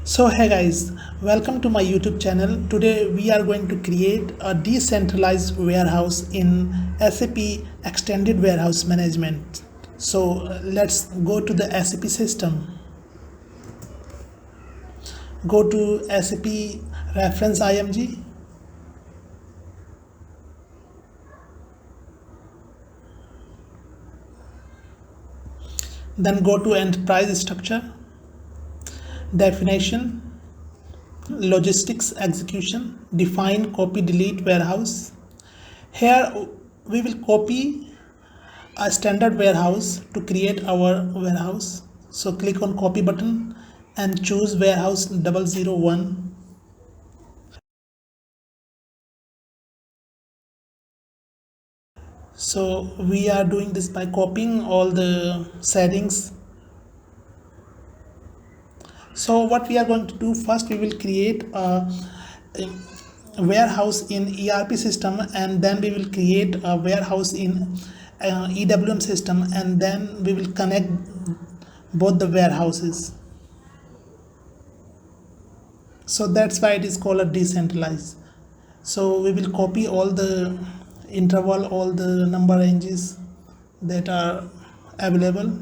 So hey guys, welcome to my YouTube channel. Today we are going to create a decentralized warehouse in SAP Extended Warehouse Management. So let's go to the SAP system. Go to SAP reference IMG. Then go to enterprise structure, definition, logistics execution, define, copy, delete warehouse. Here we will copy a standard warehouse to create our warehouse. So click on copy button and choose warehouse 001. So we are doing this by copying all the settings. So what we are going to do first, we will create a warehouse in ERP system, and then we will create a warehouse in EWM system, and then we will connect both the warehouses. So that's why it is called a decentralized. So we will copy all the interval, all the number ranges that are available.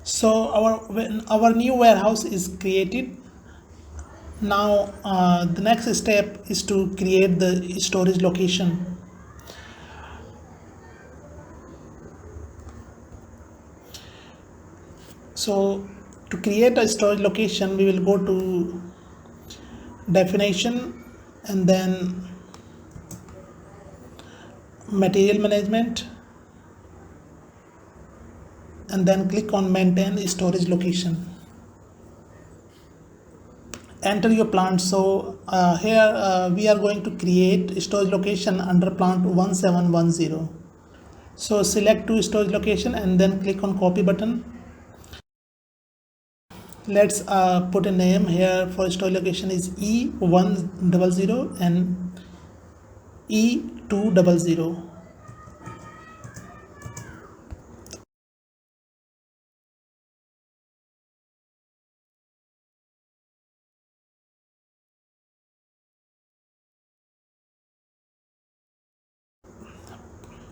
So our new warehouse is created. Now the next step is to create the storage location. So to create a storage location, we will go to definition and then material management, and then click on maintain storage location. Enter your plant. So here we are going to create storage location under plant 1710. So select to storage location and then click on copy button. Let's put a name here for storage location is E100 and E200.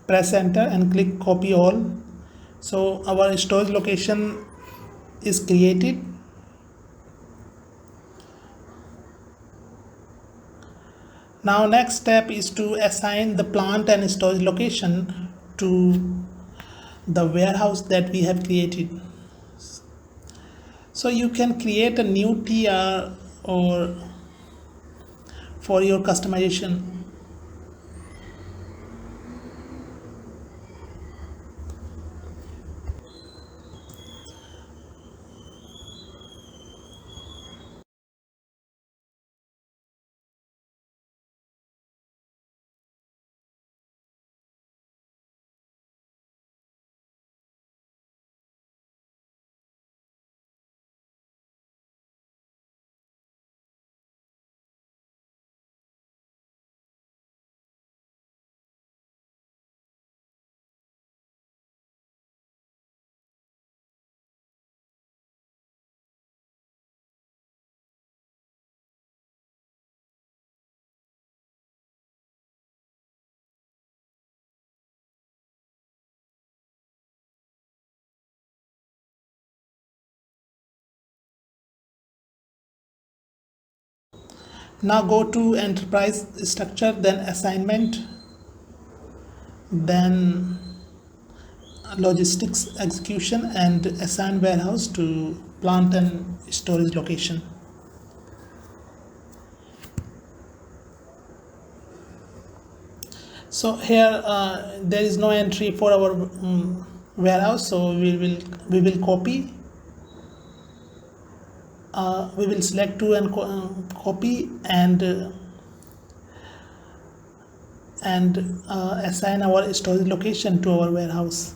Press enter and click copy all. So our storage location is created. Now next step is to assign the plant and storage location to the warehouse that we have created. So you can create a new TR or for your customization. Now go to enterprise structure, then assignment, then logistics execution, and assign warehouse to plant and storage location. So here there is no entry for our warehouse, so we will copy, we will select to and copy and assign our storage location to our warehouse.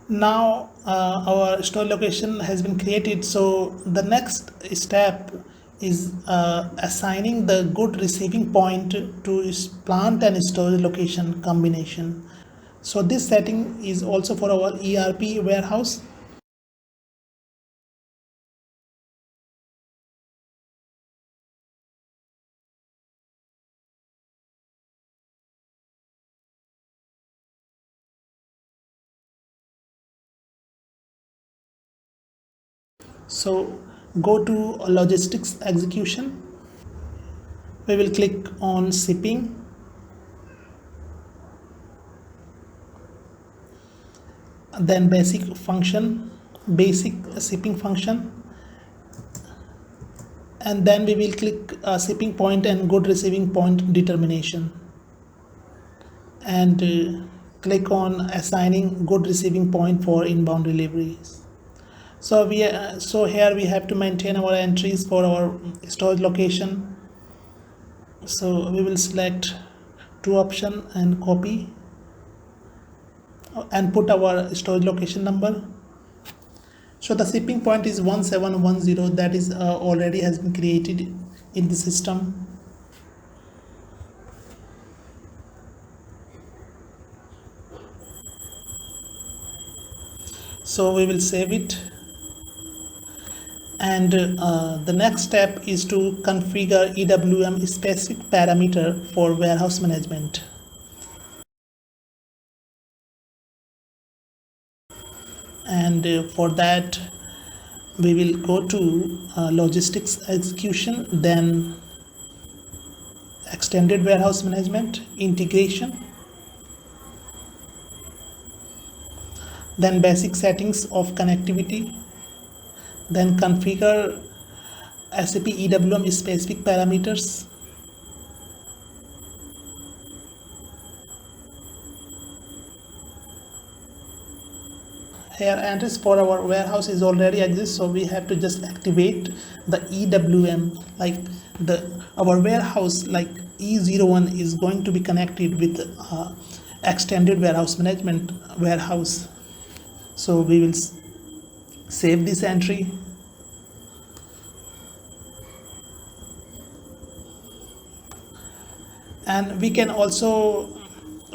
Now our store location has been created, so the next step is assigning the good receiving point to its plant and storage location combination. So this setting is also for our ERP warehouse. So go to logistics execution. We will click on shipping. Then basic shipping function, and then we will click shipping point and good receiving point determination, and click on assigning good receiving point for inbound deliveries. So here we have to maintain our entries for our storage location. So we will select two option and copy and put our storage location number. So the shipping point is 1710, that is already has been created in the system. So we will save it, and the next step is to configure EWM specific parameter for warehouse management. And for that we will go to logistics execution, then extended warehouse management integration, then basic settings of connectivity, then configure SAP EWM specific parameters. Here entries for our warehouse is already exist, so we have to just activate the EWM, like our warehouse like E01 is going to be connected with extended warehouse management warehouse. So we will save this entry, and we can also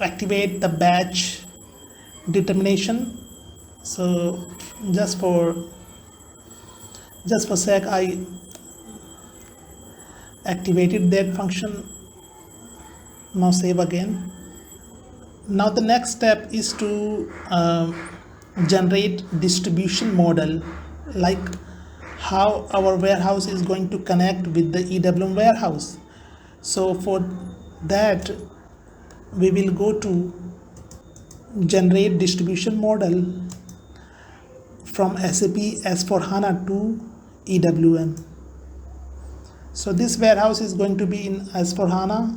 activate the batch determination. So just for sec I activated that function. Now save again. Now the next step is to generate distribution model, like how our warehouse is going to connect with the EWM warehouse. So for that we will go to generate distribution model from SAP S/4HANA to EWM. So this warehouse is going to be in S/4HANA,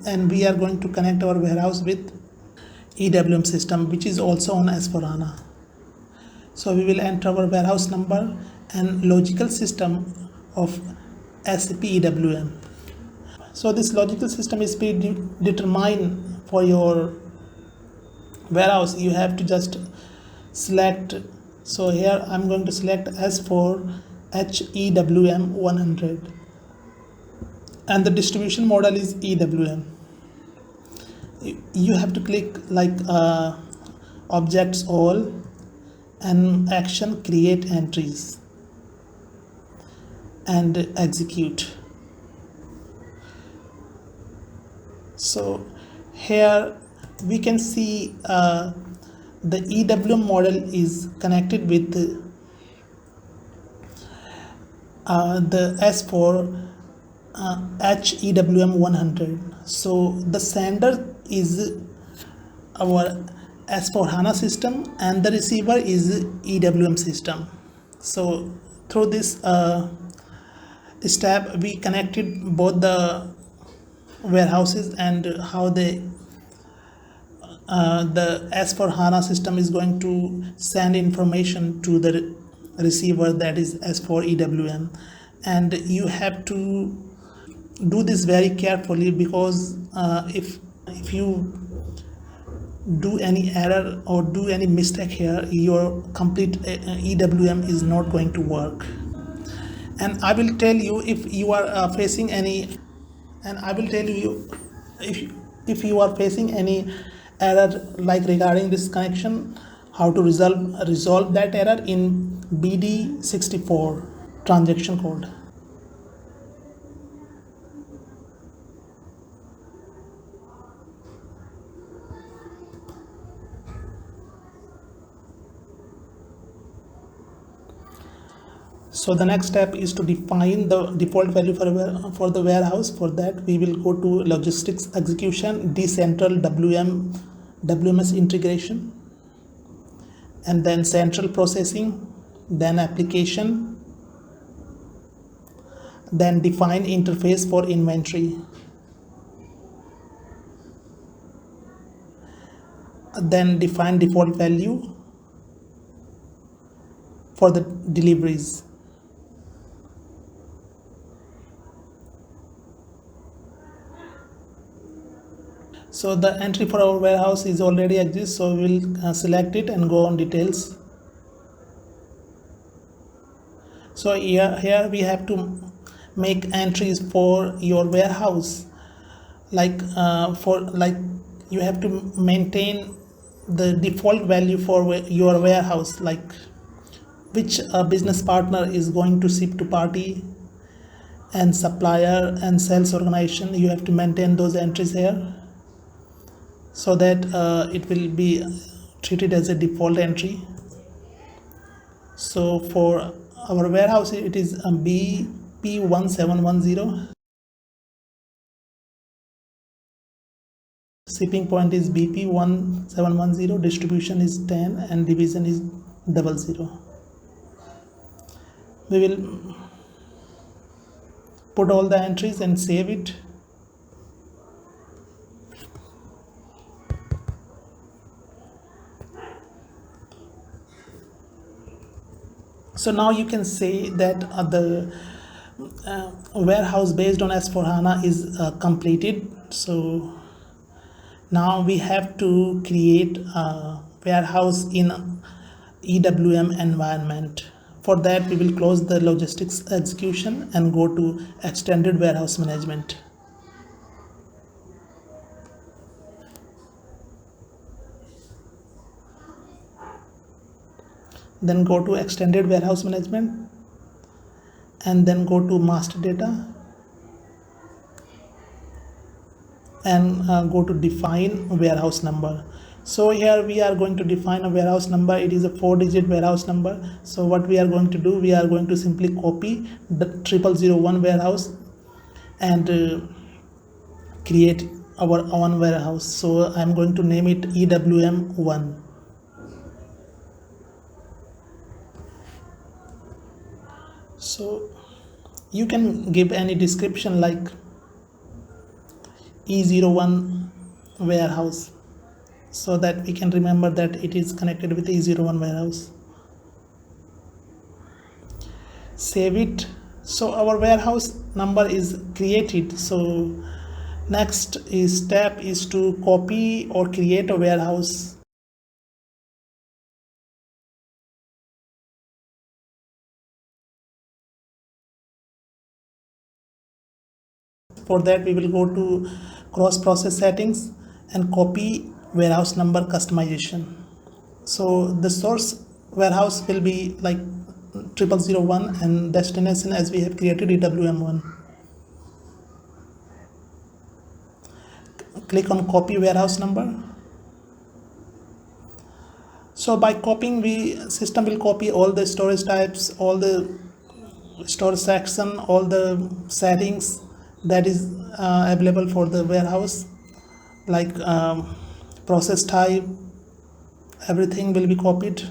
and we are going to connect our warehouse with EWM system, which is also on S/4HANA. So we will enter our warehouse number and logical system of SAP EWM. So this logical system is predetermined for your warehouse. You have to just select. So here I'm going to select S4 HEWM 100, and the distribution model is EWM. You have to click like objects all and action create entries and execute. So here we can see the EWM model is connected with the S4 HEWM 100. So the sender is our S/4HANA system and the receiver is EWM system. So through this step we connected both the warehouses and how the S/4HANA system is going to send information to the receiver, that is S4 EWM. And you have to do this very carefully, because if you do any error or do any mistake here, your complete EWM is not going to work. And I will tell you if you are facing any, and I will tell you if you are facing any error like regarding this connection, how to resolve that error in BD64 transaction code. So the next step is to define the default value for the warehouse. For that, we will go to logistics execution, decentral WMS integration, and then central processing, then application, then define interface for inventory, then define default value for the deliveries. So the entry for our warehouse is already exists, so we will select it and go on details. So here we have to make entries for your warehouse, like you have to maintain the default value for your warehouse, like which business partner is going to ship to party and supplier and sales organization. You have to maintain those entries here, so that it will be treated as a default entry. So for our warehouse it is BP1710, shipping point is BP1710, distribution is 10 and division is 00. We will put all the entries and save it. So now you can say that the warehouse based on S/4HANA is completed. So now we have to create a warehouse in EWM environment. For that, we will close the logistics execution and go to extended warehouse management. Then go to extended warehouse management and then go to master data and go to define warehouse number. So here we are going to define a warehouse number. It is a 4-digit warehouse number. So what we are going to do, we are going to simply copy the 0001 warehouse and create our own warehouse. So I'm going to name it EWM1. So you can give any description like E01 warehouse, so that we can remember that it is connected with E01 warehouse. Save it. So our warehouse number is created. So next step is to copy or create a warehouse. For that, we will go to cross process settings and copy warehouse number customization. So the source warehouse will be like 0001 and destination as we have created EWM1. Click on copy warehouse number. So by copying, system will copy all the storage types, all the storage section, all the settings that is available for the warehouse, like process type, everything will be copied.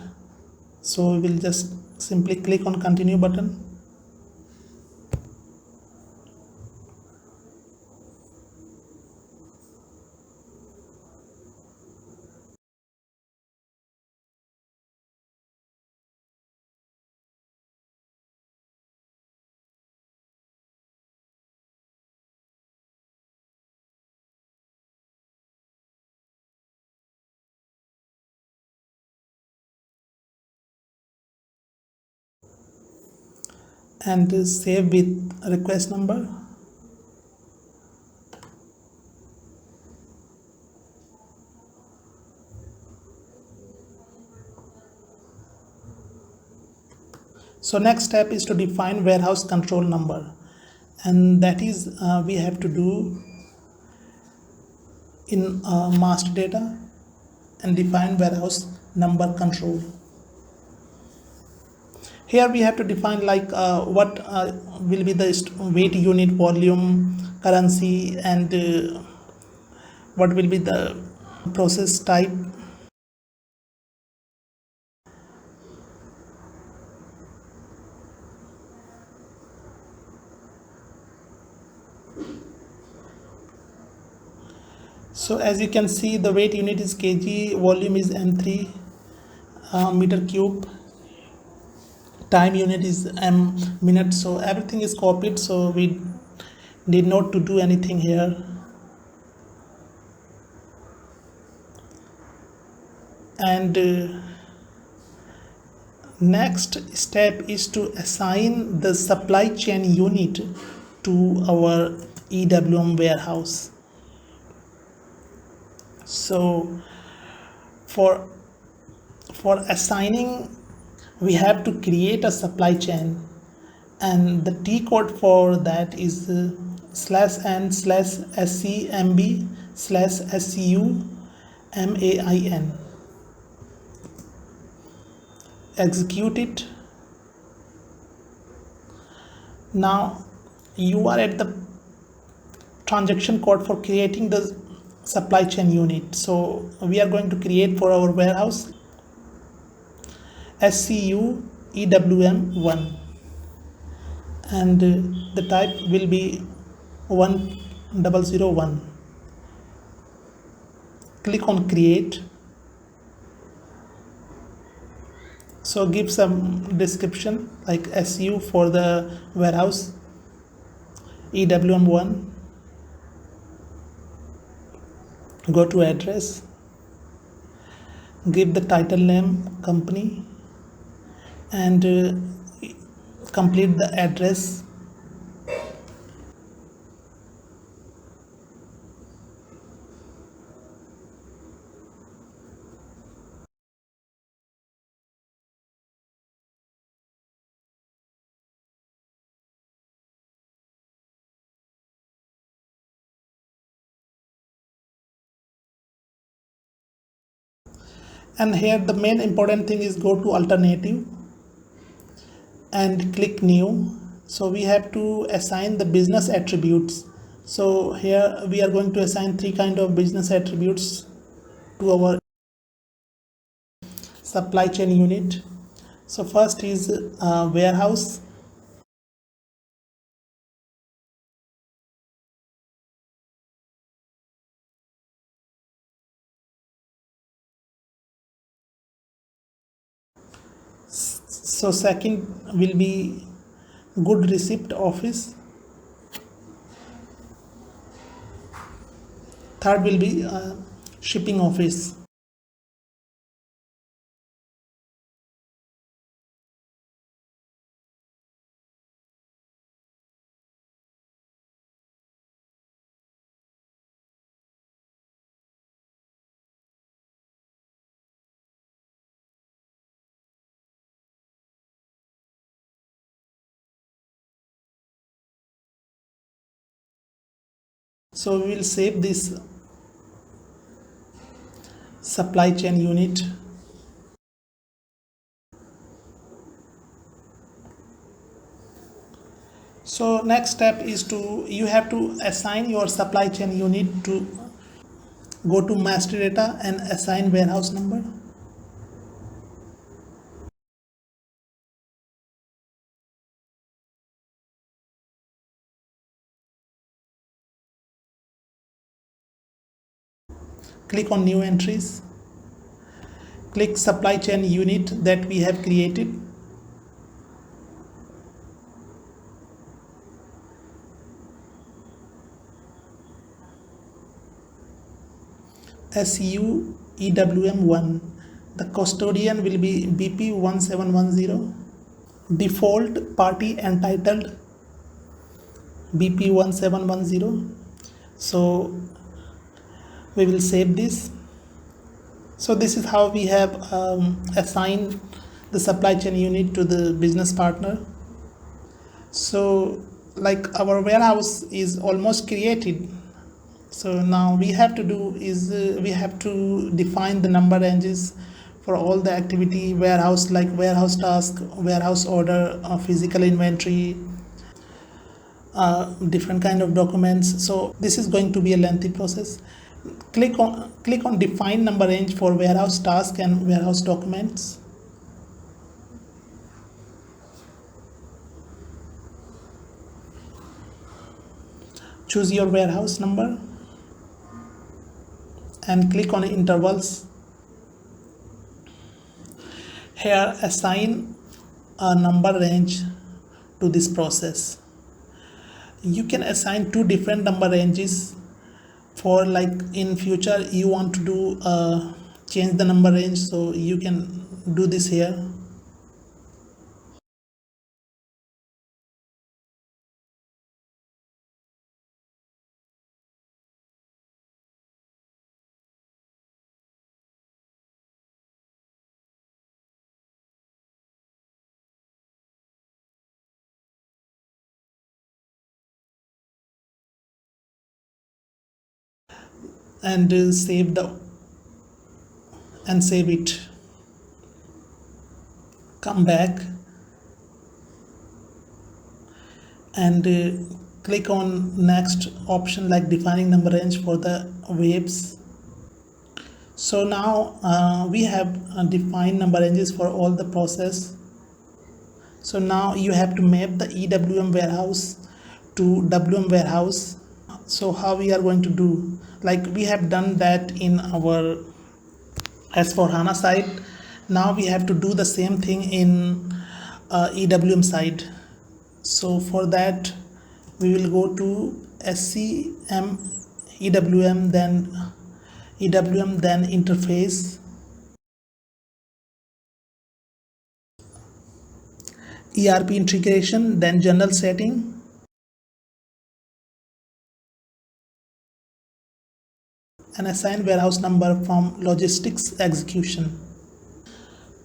So we will just simply click on continue button. And save with request number. So next step is to define warehouse control number, and that is we have to do in master data and define warehouse number control. Here we have to define like what will be the weight unit, volume, currency, and what will be the process type. So as you can see, the weight unit is kg, volume is m3 meter cube, time unit is m minute. So everything is copied, so we need not to do anything here. And next step is to assign the supply chain unit to our EWM warehouse. So for assigning, we have to create a supply chain, and the T code for that is /n/scmb/scu/main. Execute it. Now you are at the transaction code for creating the supply chain unit. So we are going to create for our warehouse SCU EWM1, and the type will be 1001. Click on create. So give some description like SU for the warehouse EWM1. Go to address, give the title name company, and complete the address. And here the main important thing is go to alternative and click new. So we have to assign the business attributes. So here we are going to assign three kind of business attributes to our supply chain unit. So first is warehouse. So second will be good receipt office. Third will be shipping office. So we will save this supply chain unit. So So next step is you have to assign your supply chain unit. To go to master data and assign warehouse number. Click on new entries. Click supply chain unit that we have created. SU EWM 1. The custodian will be BP 1710. Default party entitled BP 1710. So we will save this. So this is how we have assigned the supply chain unit to the business partner. So like our warehouse is almost created. So now we have to do is we have to define the number ranges for all the activity warehouse, like warehouse task, warehouse order, physical inventory, different kind of documents. So this is going to be a lengthy process. Click on define number range for warehouse task and warehouse documents. Choose your warehouse number and click on intervals. Here assign a number range to this process. You can assign two different number ranges for, like, in future you want to do change the number range, so you can do this here. And save it. Come back and click on next option, like defining number range for the waves. So now we have defined number ranges for all the process. So now you have to map the EWM warehouse to WM warehouse. So how we are going to do, like we have done that in our S4HANA side. Now we have to do the same thing in EWM side. So for that we will go to SCM EWM, then EWM, then interface, ERP integration, then general setting, and assign warehouse number from logistics execution.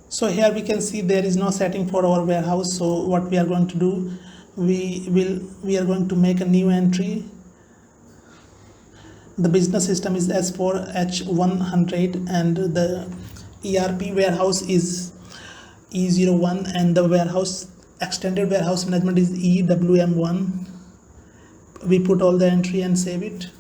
So here we can see there is no setting for our warehouse. So what we are going to do, we are going to make a new entry. The business system is S4H100 and the ERP warehouse is E01 and the warehouse extended warehouse management is EWM1. We put all the entry and save it.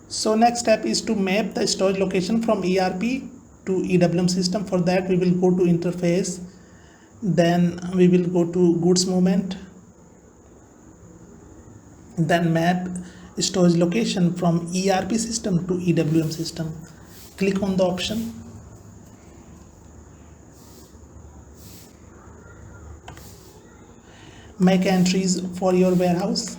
So next step is to map the storage location from ERP to EWM system. For that we will go to interface, then we will go to goods movement, then map storage location from ERP system to EWM system. Click on the option. Make entries for your warehouse.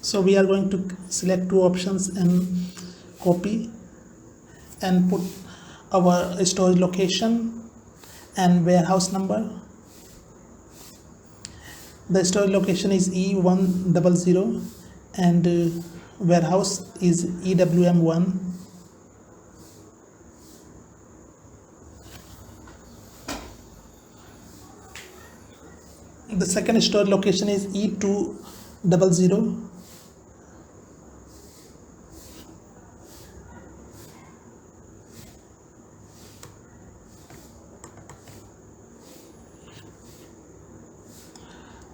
So we are going to select two options and copy and put our storage location and warehouse number. The storage location is E100 and warehouse is EWM1. The second storage location is E200.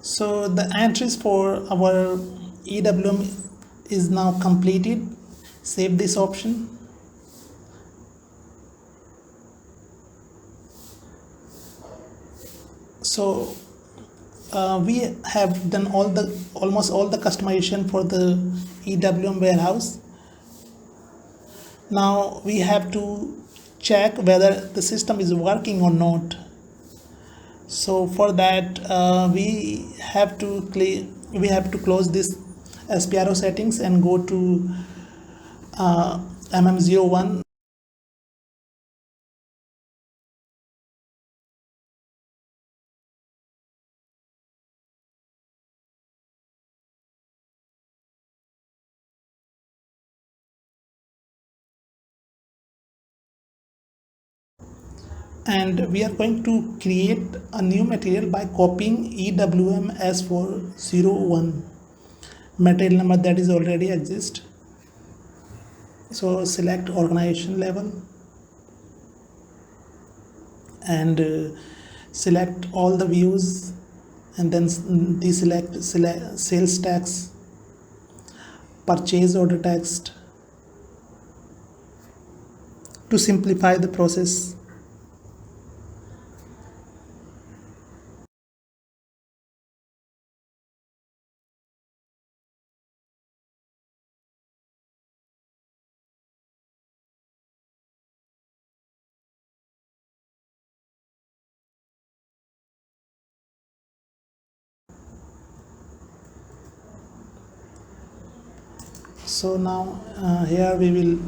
So the entries for our EWM is now completed. Save this option. So we have done almost all the customization for the EWM warehouse. Now we have to check whether the system is working or not. So for that we have to close this SPRO settings and go to MM01. And we are going to create a new material by copying EWM S401 material number that is already exist. So select organization level and select all the views, and then select sales tax, purchase order text to simplify the process. So now here we will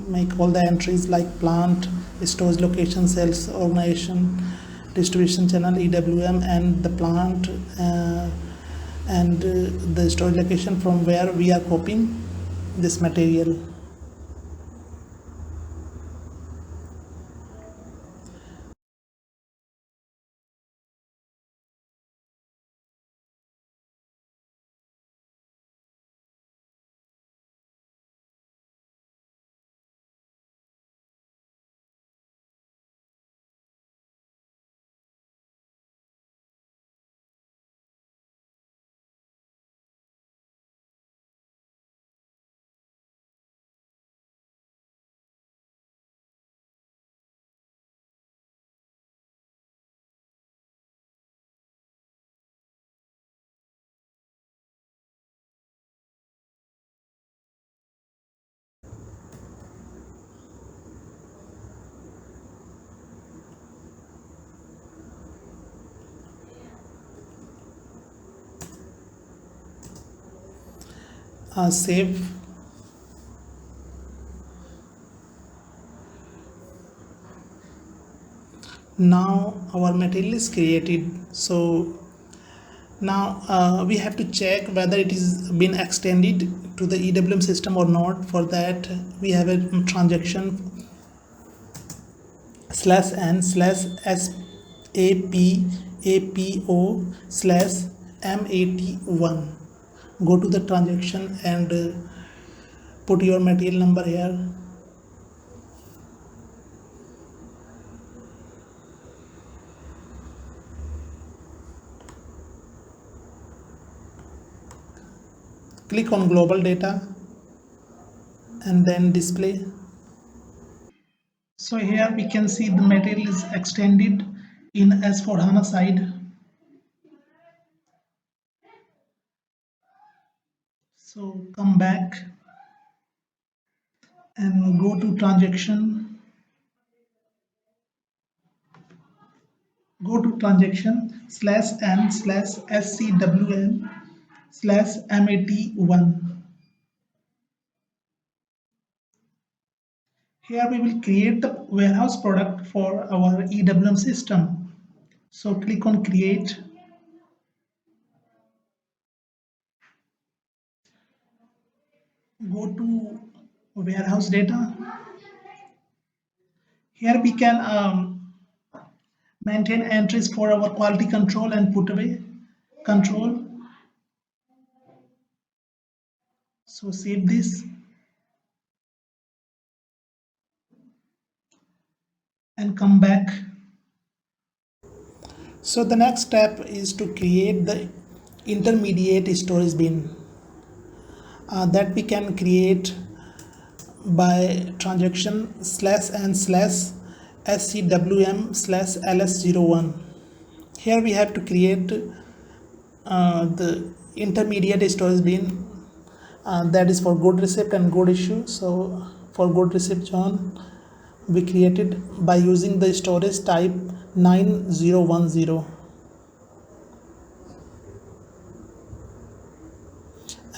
make all the entries like plant, storage location, sales organization, distribution channel, EWM, and the plant and the storage location from where we are copying this material. Save. Now our material is created. So now we have to check whether it is been extended to the EWM system or not. For that we have a transaction /n/SAP/APO/MAT1. Go to the transaction and put your material number here. Click on global data and then display. So here we can see the material is extended in S4HANA side. So come back and go to transaction. Go to transaction /n/SCWM/MAT1. Here we will create the warehouse product for our EWM system. So click on create. Go to warehouse data. Here we can maintain entries for our quality control and put away. control. So save this and come back. So the next step is to create the intermediate storage bin that we can create by transaction /n/scwm/ls01. Here we have to create the intermediate storage bin that is for good receipt and good issue. So for good receipt John, we created by using the storage type 9010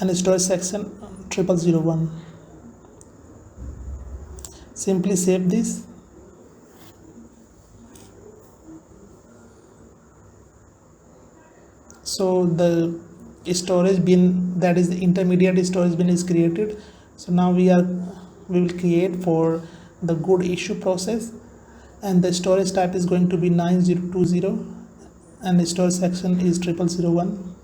and storage section 0001. Simply save this. So the storage bin, that is the intermediate storage bin, is created. So now we will create for the good issue process, and the storage type is going to be 9020 and the storage section is 0001.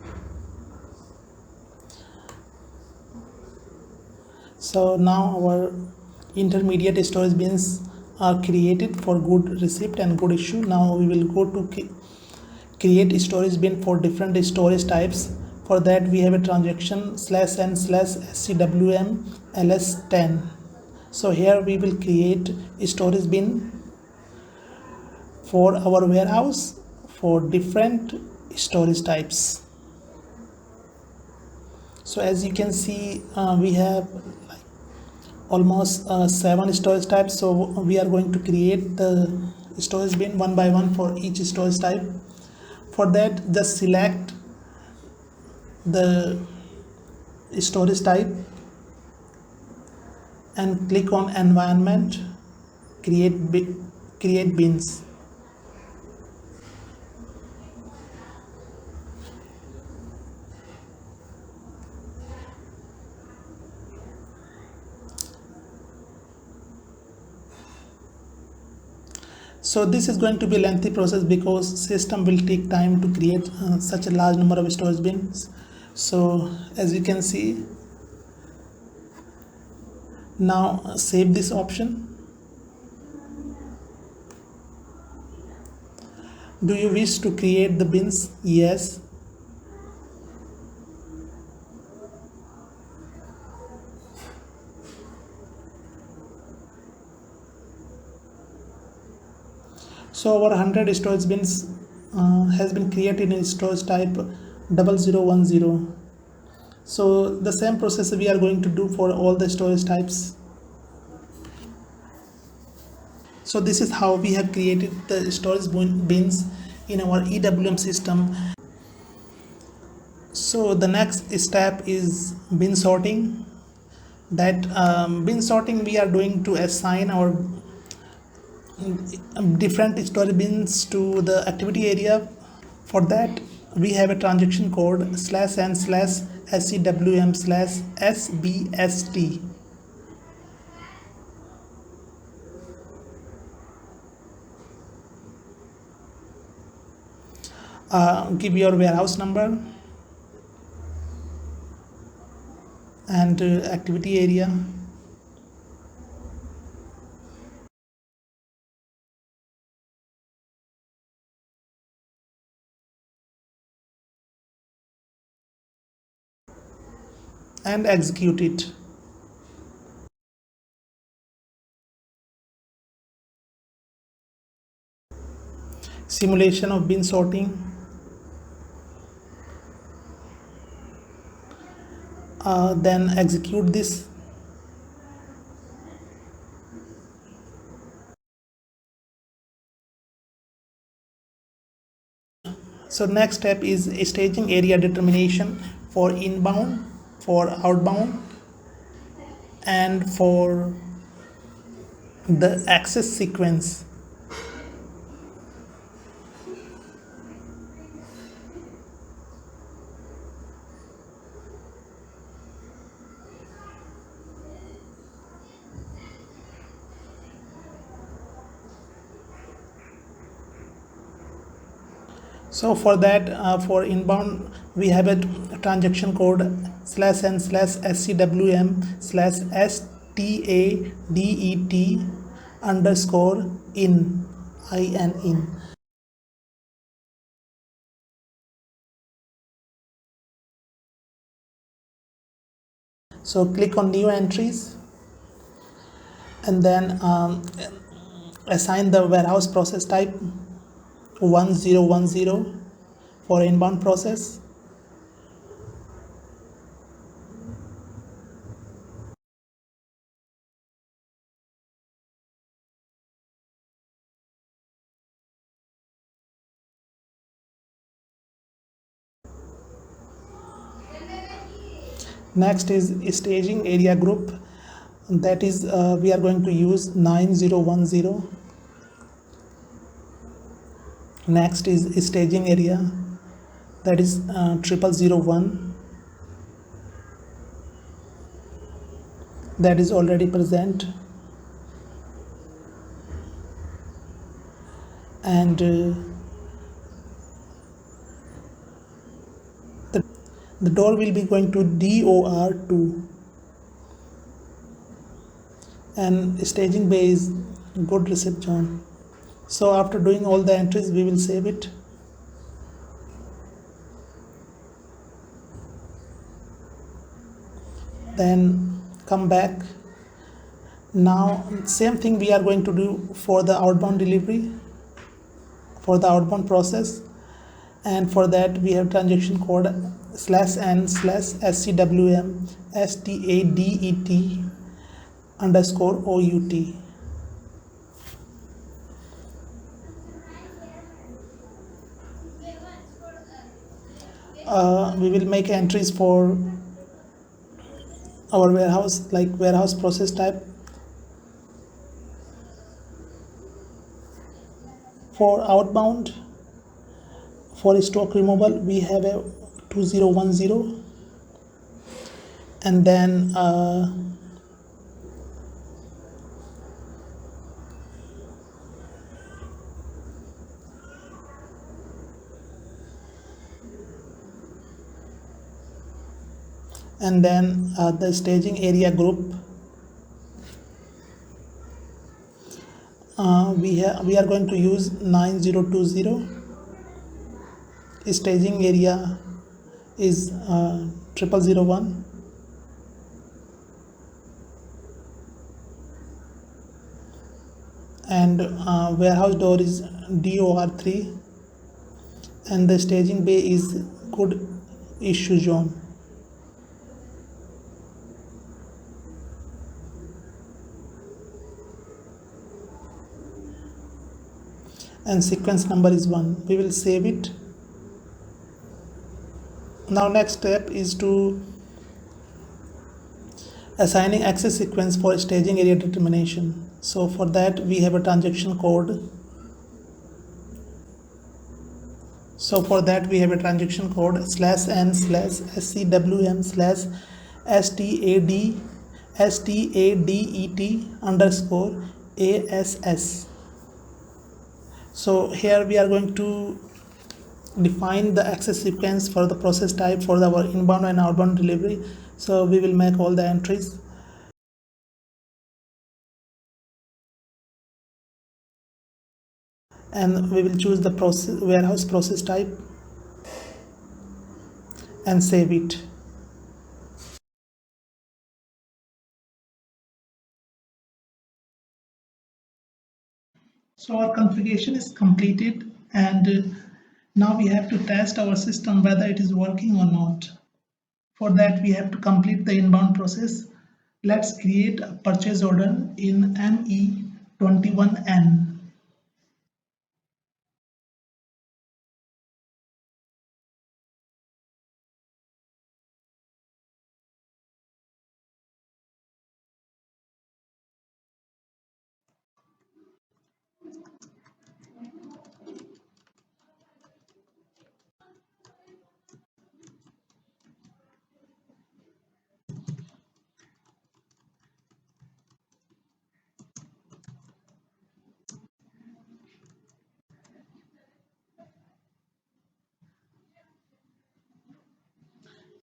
So now our intermediate storage bins are created for good receipt and good issue. Now we will go to create storage bin for different storage types. For that we have a transaction /n/scwm/ls10. So here we will create a storage bin for our warehouse for different storage types. So as you can see, we have almost 7 storage types. So we are going to create the storage bin one by one for each storage type. For that, just select the storage type and click on environment, create bins. So this is going to be a lengthy process because system will take time to create such a large number of storage bins. So as you can see, now save this option. Do you wish to create the bins? Yes. So our 100 storage bins has been created in storage type 0010. So the same process we are going to do for all the storage types. So this is how we have created the storage bins in our EWM system. So the next step is bin sorting. That bin sorting we are doing to assign our different storage bins to the activity area. For that we have a transaction code /n/scwm/sbst. Give your warehouse number and activity area. And execute it. Simulation of bin sorting. Then execute this. So next step is a staging area determination for inbound, for outbound, and for the access sequence. So for that, for inbound, we have a transaction code /n/scwm/stadet underscore in. So click on new entries, and then assign the warehouse process type 1010 for inbound process. Next is staging area group, that is we are going to use 9010. Next is staging area, that is 0001, that is already present. And the door will be going to DOR2, and staging bay is good receipt zone. So after doing all the entries, we will save it. Then come back. Now same thing we are going to do for the outbound delivery, for the outbound process, and for that we have transaction code /n/scwm stadet underscore out. We will make entries for our warehouse, like warehouse process type. For outbound, for stock removal, we have a 2010, and then the staging area group, we are going to use 9020. Staging area is 0001, and warehouse door is DOR3, and the staging bay is good issue zone. And sequence number is 1. We will save it. Now next step is to assigning access sequence for staging area determination. So for that we have a transaction code. So for that we have a transaction code /n/scwm/stadet underscore ASS. So here we are going to define the access sequence for the process type for our inbound and outbound delivery. So we will make all the entries. And we will choose the warehouse process type and save it. So our configuration is completed, and now we have to test our system whether it is working or not. For that we have to complete the inbound process. Let's create a purchase order in ME21N.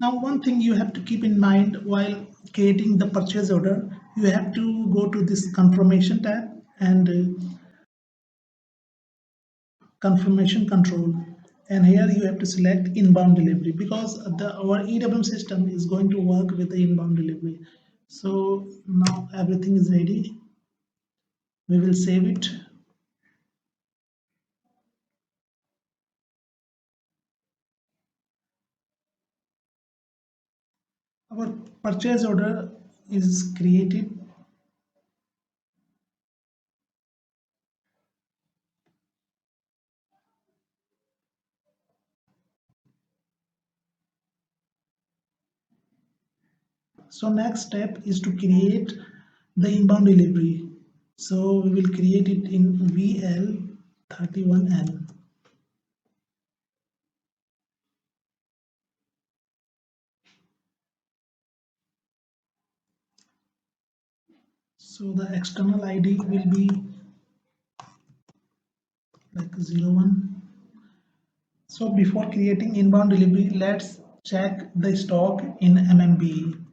Now, one thing you have to keep in mind while creating the purchase order, you have to go to this confirmation tab and confirmation control. And here you have to select inbound delivery because our EWM system is going to work with the inbound delivery. So now everything is ready. We will save it. Our purchase order is created. So next step is to create the inbound delivery. So we will create it in VL31N. So the external ID will be like 01. So before creating inbound delivery, let's check the stock in MMB.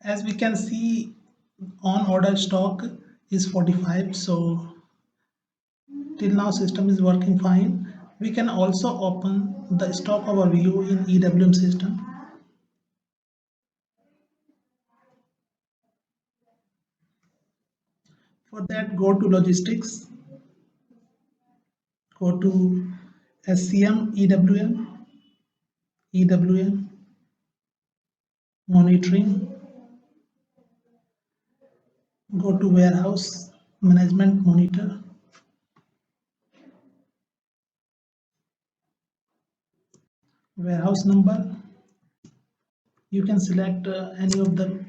As we can see, on order stock is 45. So till now system is working fine. We can also open the stock overview in EWM system. For that, go to logistics, go to SCM EWM, monitoring, go to warehouse management monitor, warehouse number. You can select any of the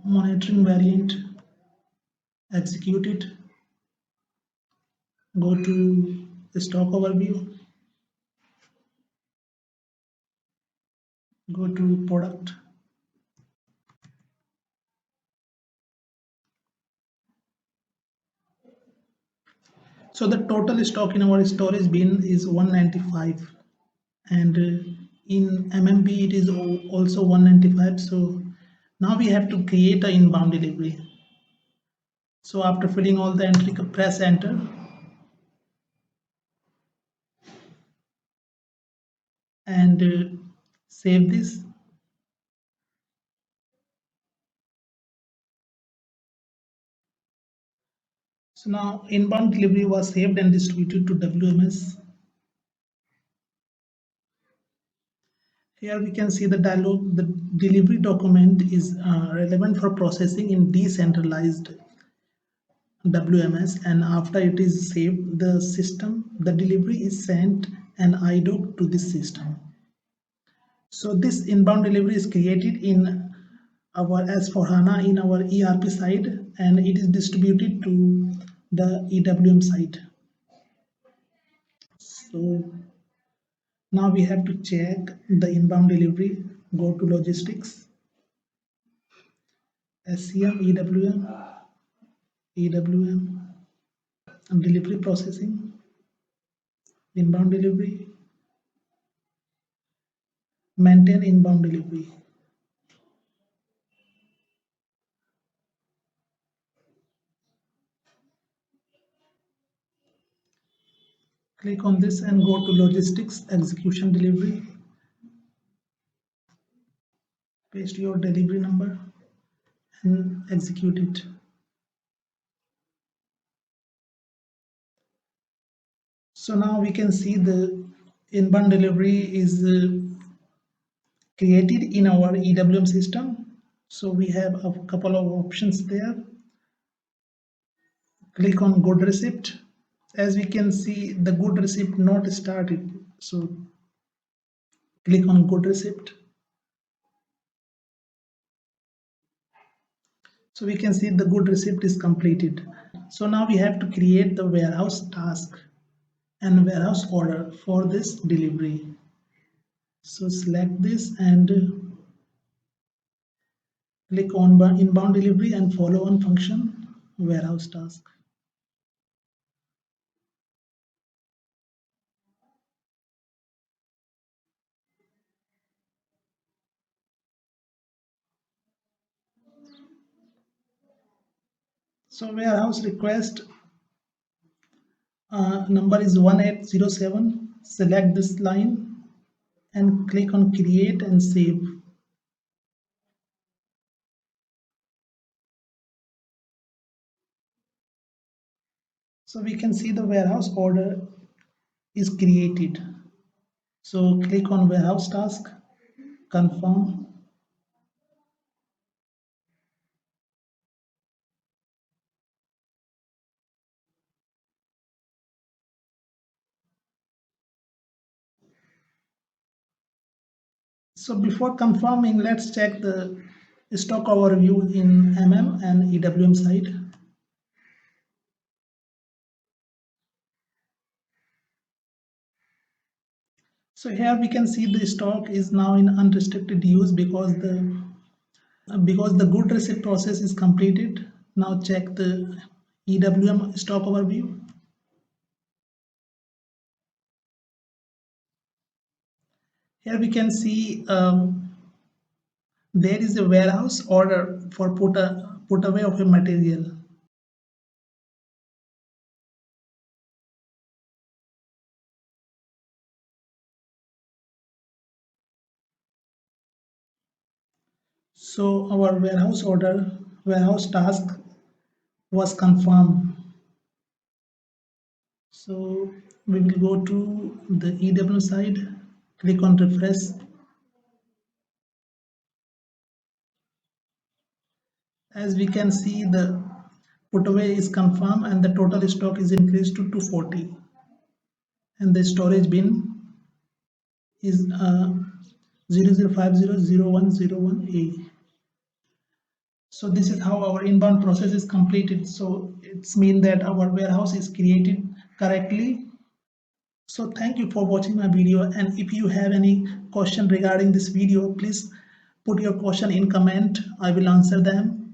monitoring variant, execute it, go to the stock overview, go to product. So the total stock in our storage bin is 195, and in MMB it is also 195. So now we have to create an inbound delivery. So after filling all the entry, press enter. And save this. So now inbound delivery was saved and distributed to WMS. Here we can see the dialog. The delivery document is relevant for processing in decentralized WMS, and after it is saved, the delivery is sent an IDOC to this system. So this inbound delivery is created in our S4HANA in our ERP side, and it is distributed to the EWM side. So now we have to check the inbound delivery. Go to logistics, SCM EWM, and delivery processing, inbound delivery, maintain inbound delivery. Click on this and go to logistics, execution delivery. Paste your delivery number and execute it. So now we can see the inbound delivery is created in our EWM system. So we have a couple of options there. Click on good receipt. As we can see, the good receipt not started. So click on good receipt. So we can see the good receipt is completed. So now we have to create the warehouse task and warehouse order for this delivery. So select this and click on inbound delivery and follow on function warehouse task. So warehouse request number is 1807. Select this line and click on create and save. So we can see the warehouse order is created. So click on warehouse task, confirm. So before confirming, let's check the stock overview in MM and EWM side. So here we can see the stock is now in unrestricted use because the good receipt process is completed. Now check the EWM stock overview. Here we can see there is a warehouse order for put away of a material. So our warehouse task was confirmed. So we will go to the EWM side, click on refresh. As we can see, the put away is confirmed and the total stock is increased to 240, and the storage bin is 00500101A. So this is how our inbound process is completed. So it's mean that our warehouse is created correctly. So thank you for watching my video, and if you have any question regarding this video, please put your question in comment. I will answer them.